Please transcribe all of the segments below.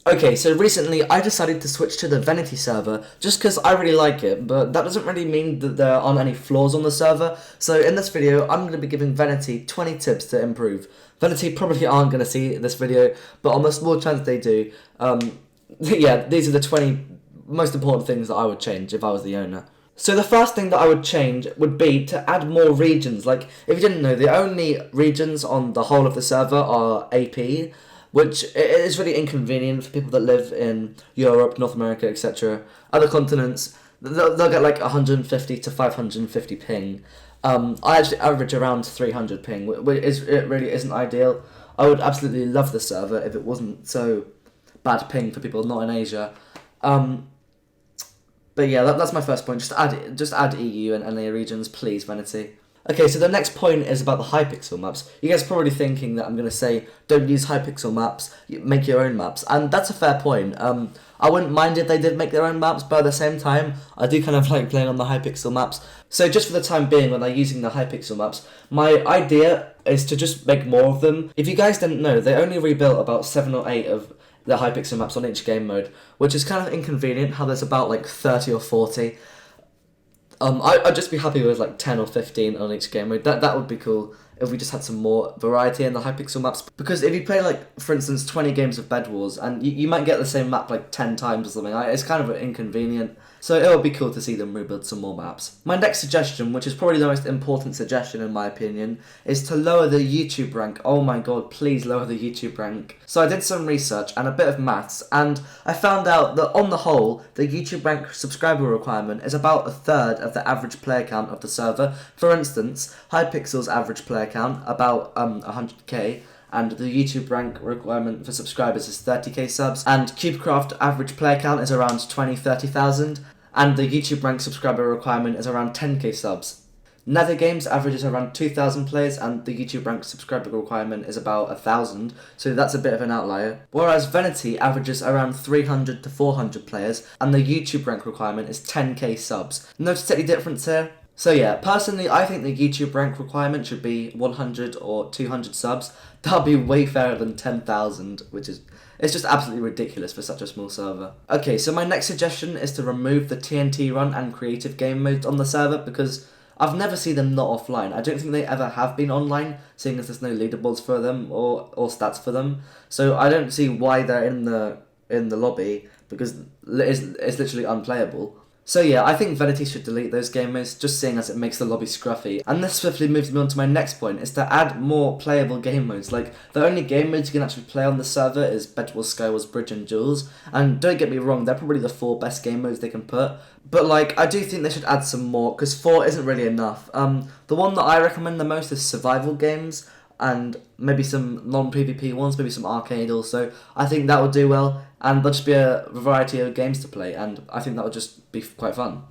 Okay, so recently I decided to switch to the Venity server just because I really like it, but that doesn't really mean that there aren't any flaws on the server. So in this video, I'm going to be giving Venity 20 tips to improve. Venity probably aren't going to see this video, but on the small chance they do, yeah, these are the 20 most important things that I would change if I was the owner. So the first thing that I would change would be to add more regions. Like, if you didn't know, the only regions on the whole of the server are AP, which is really inconvenient for people that live in Europe, North America, etc. Other continents, they'll get like 150 to 550 ping. I actually average around 300 ping, it really isn't ideal. I would absolutely love the server if it wasn't so bad ping for people not in Asia. Um, but yeah, that's my first point. Just add EU and LA regions, please, Venety. Okay, so the next point is about the hypixel maps. You guys are probably thinking that I'm going to say, don't use hypixel maps, make your own maps. And that's a fair point. I wouldn't mind if they did make their own maps, but at the same time, I do kind of like playing on the hypixel maps. So just for the time being, when they're using the hypixel maps, my idea is to just make more of them. If you guys didn't know, they only rebuilt about 7 or 8 of the hypixel maps on each game mode, which is kind of inconvenient how there's about like 30 or 40. I'd just be happy with like 10 or 15 on each game mode. That would be cool if we just had some more variety in the hypixel maps. Because if you play like, for instance, 20 games of Bed Wars, and you might get the same map like 10 times or something, it's kind of inconvenient. So it would be cool to see them rebuild some more maps. My next suggestion, which is probably the most important suggestion in my opinion, is to lower the YouTube rank. Oh my god, please lower the YouTube rank. So I did some research and a bit of maths, and I found out that on the whole, the YouTube rank subscriber requirement is about a third of the average player count of the server. For instance, Hypixel's average player count, about 100k, and the YouTube rank requirement for subscribers is 30k subs, and CubeCraft average player count is around 30,000, and the YouTube rank subscriber requirement is around 10k subs. Nether Games averages around 2,000 players, and the YouTube rank subscriber requirement is about 1,000, so that's a bit of an outlier. Whereas Venity averages around 300 to 400 players, and the YouTube rank requirement is 10k subs. Notice any difference here? So yeah, personally, I think the YouTube rank requirement should be 100 or 200 subs. That'll be way fairer than 10,000, it's just absolutely ridiculous for such a small server. Okay, so my next suggestion is to remove the TNT run and creative game modes on the server, because I've never seen them not offline. I don't think they ever have been online, seeing as there's no leaderboards for them or stats for them. So I don't see why they're in the lobby, because it's literally unplayable. So yeah, I think Venity should delete those game modes, just seeing as it makes the lobby scruffy. And this swiftly moves me on to my next point, is to add more playable game modes. Like, the only game modes you can actually play on the server is Bed Wars, Skywars, Bridge and Duels. And don't get me wrong, they're probably the 4 best game modes they can put. But like, I do think they should add some more, because 4 isn't really enough. The one that I recommend the most is survival games, and maybe some non-PvP ones, maybe some arcade also. I think that would do well, and there'll just be a variety of games to play, and I think that would just be quite fun.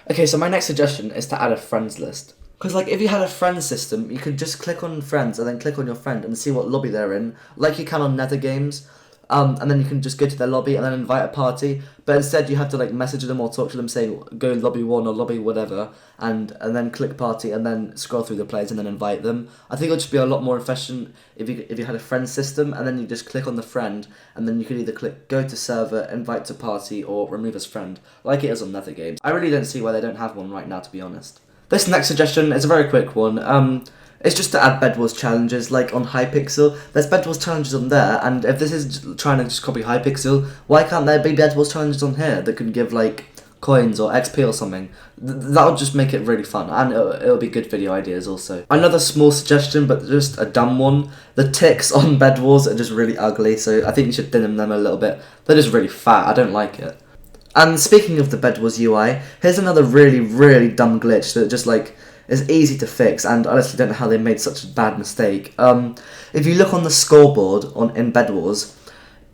Okay, so my next suggestion is to add a friends list. Because like, if you had a friends system, you could just click on friends and then click on your friend and see what lobby they're in, like you can on Nether Games. And then you can just go to their lobby and then invite a party. But instead you have to like message them or talk to them saying go lobby 1 or lobby whatever, and then click party and then scroll through the players and then invite them. I think it would just be a lot more efficient if you had a friend system, and then you just click on the friend and then you could either click go to server, invite to party, or remove as friend, like it is on Nether Games. I really don't see why they don't have one right now, to be honest. This next suggestion is a very quick one. It's just to add Bed Wars challenges, like on Hypixel. There's Bed Wars challenges on there, and if this is trying to just copy Hypixel, why can't there be Bed Wars challenges on here that could give, like, coins or XP or something? That would just make it really fun, and it'll be good video ideas also. Another small suggestion, but just a dumb one, the ticks on Bed Wars are just really ugly, so I think you should thin them a little bit. They're just really fat, I don't like it. And speaking of the Bed Wars UI, here's another really, really dumb glitch that just, like, is easy to fix, and I honestly don't know how they made such a bad mistake. If you look on the scoreboard in Bed Wars,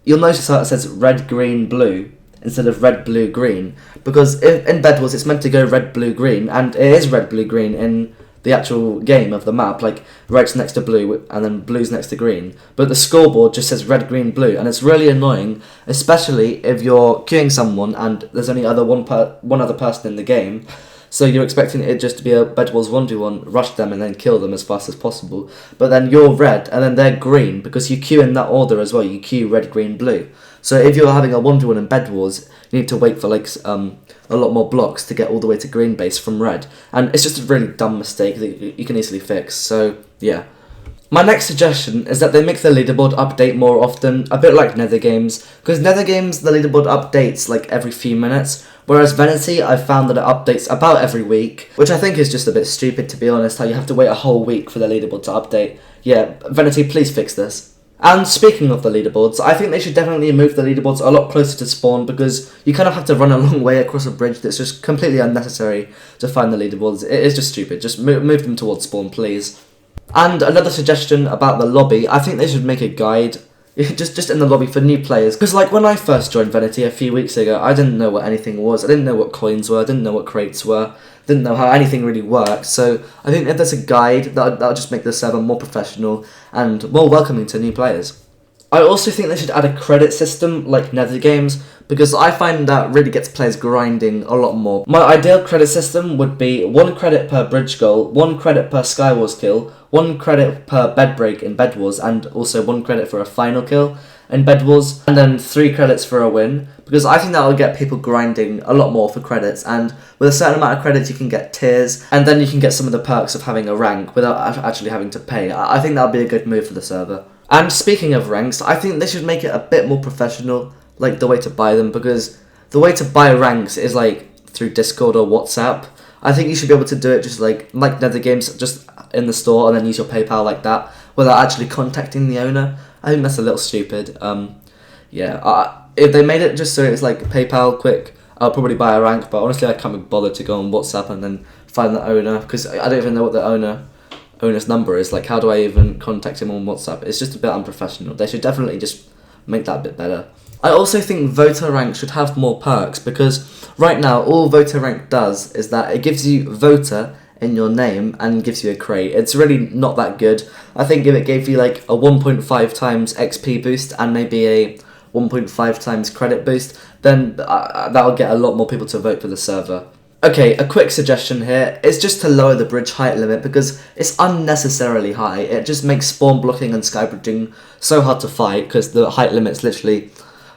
you'll notice how it says red, green, blue instead of red, blue, green, because in Bed Wars it's meant to go red, blue, green, and it is red, blue, green in the actual game of the map, like red's next to blue and then blue's next to green, but the scoreboard just says red, green, blue, and it's really annoying, especially if you're queuing someone and there's only one other person in the game. So you're expecting it just to be a Bed Wars 1v1, rush them and then kill them as fast as possible. But then you're red and then they're green, because you queue in that order as well. You queue red, green, blue. So if you're having a 1v1 in Bed Wars, you need to wait for like a lot more blocks to get all the way to green base from red. And it's just a really dumb mistake that you can easily fix. So yeah. My next suggestion is that they make the leaderboard update more often, a bit like Nether Games, because Nether Games, the leaderboard updates like every few minutes, whereas Venity, I've found that it updates about every week, which I think is just a bit stupid, to be honest, how you have to wait a whole week for the leaderboard to update. Yeah, Venity, please fix this. And speaking of the leaderboards, I think they should definitely move the leaderboards a lot closer to spawn, because you kind of have to run a long way across a bridge that's just completely unnecessary to find the leaderboards. It is just stupid. Just move them towards spawn, please. And another suggestion about the lobby, I think they should make a guide just in the lobby for new players, because like when I first joined Venity a few weeks ago, I didn't know what anything was, I didn't know what coins were, I didn't know what crates were, didn't know how anything really worked. So I think if there's a guide, that'll just make the server more professional and more welcoming to new players. I also think they should add a credit system like Nether Games, because I find that really gets players grinding a lot more. My ideal credit system would be 1 credit per bridge goal, 1 credit per Skywars kill, 1 credit per bed break in Bed Wars, and also 1 credit for a final kill in Bed Wars, and then 3 credits for a win, because I think that will get people grinding a lot more for credits, and with a certain amount of credits you can get tiers, and then you can get some of the perks of having a rank without actually having to pay. I think that would be a good move for the server. And speaking of ranks, I think they should make it a bit more professional, like the way to buy them, because the way to buy ranks is like through Discord or WhatsApp. I think you should be able to do it just like Nether Games, just in the store and then use your PayPal like that, without actually contacting the owner. I think that's a little stupid. If they made it just so it's like PayPal quick, I'll probably buy a rank, but honestly I can't be bothered to go on WhatsApp and then find the owner, because I don't even know what the owner's number is. Like, how do I even contact him on WhatsApp? It's just a bit unprofessional. They should definitely just make that a bit better. I also think voter rank should have more perks, because right now all voter rank does is that it gives you voter in your name and gives you a crate. It's really not that good. I think if it gave you like a 1.5 times XP boost and maybe a 1.5 times credit boost, then that'll get a lot more people to vote for the server. Okay, a quick suggestion here is just to lower the bridge height limit, because it's unnecessarily high. It just makes spawn blocking and sky bridging so hard to fight, because the height limit's literally...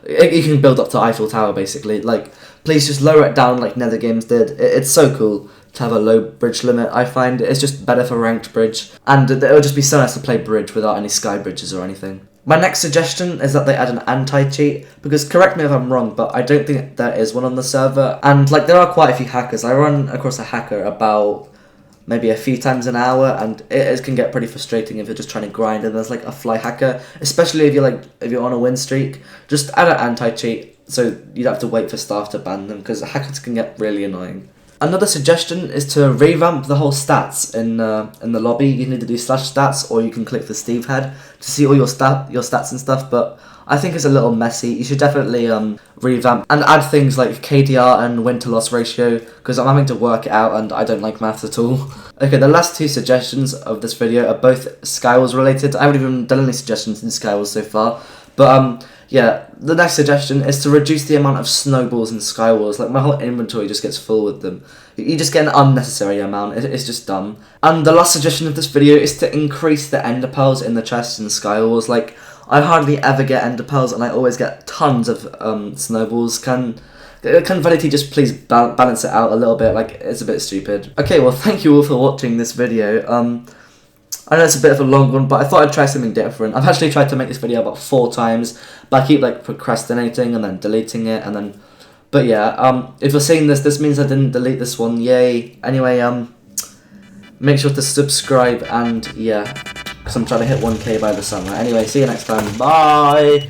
You can build up to Eiffel Tower, basically. Like, please just lower it down like Nether Games did. It's so cool to have a low bridge limit, I find. It's just better for ranked bridge. And it'll just be so nice to play bridge without any sky bridges or anything. My next suggestion is that they add an anti-cheat, because correct me if I'm wrong, but I don't think there is one on the server. And like, there are quite a few hackers. I run across a hacker about maybe a few times an hour, and it can get pretty frustrating if you're just trying to grind and there's like a fly hacker, especially if you're on a win streak. Just add an anti-cheat so you don't have to wait for staff to ban them, because hackers can get really annoying. Another suggestion is to revamp the whole stats in the lobby. You can either do /stats or you can click the Steve head to see all your stats and stuff, but I think it's a little messy. You should definitely revamp and add things like KDR and win to loss ratio, because I'm having to work it out and I don't like maths at all. Okay, the last 2 suggestions of this video are both Skywars related. I haven't even done any suggestions in Skywars so far, but yeah, the next suggestion is to reduce the amount of snowballs in Skywars. Like, my whole inventory just gets full with them. You just get an unnecessary amount. It's just dumb. And the last suggestion of this video is to increase the ender pearls in the chests in Skywars. Like, I hardly ever get ender pearls and I always get tons of snowballs. Can Venity just please balance it out a little bit? Like, it's a bit stupid. Okay, well, thank you all for watching this video. I know it's a bit of a long one, but I thought I'd try something different. I've actually tried to make this video about 4 times, but I keep like procrastinating and then deleting it, and then... But yeah, if you're seeing this means I didn't delete this one, yay. Anyway, make sure to subscribe, and yeah, because I'm trying to hit 1K by the summer. Anyway, see you next time, bye!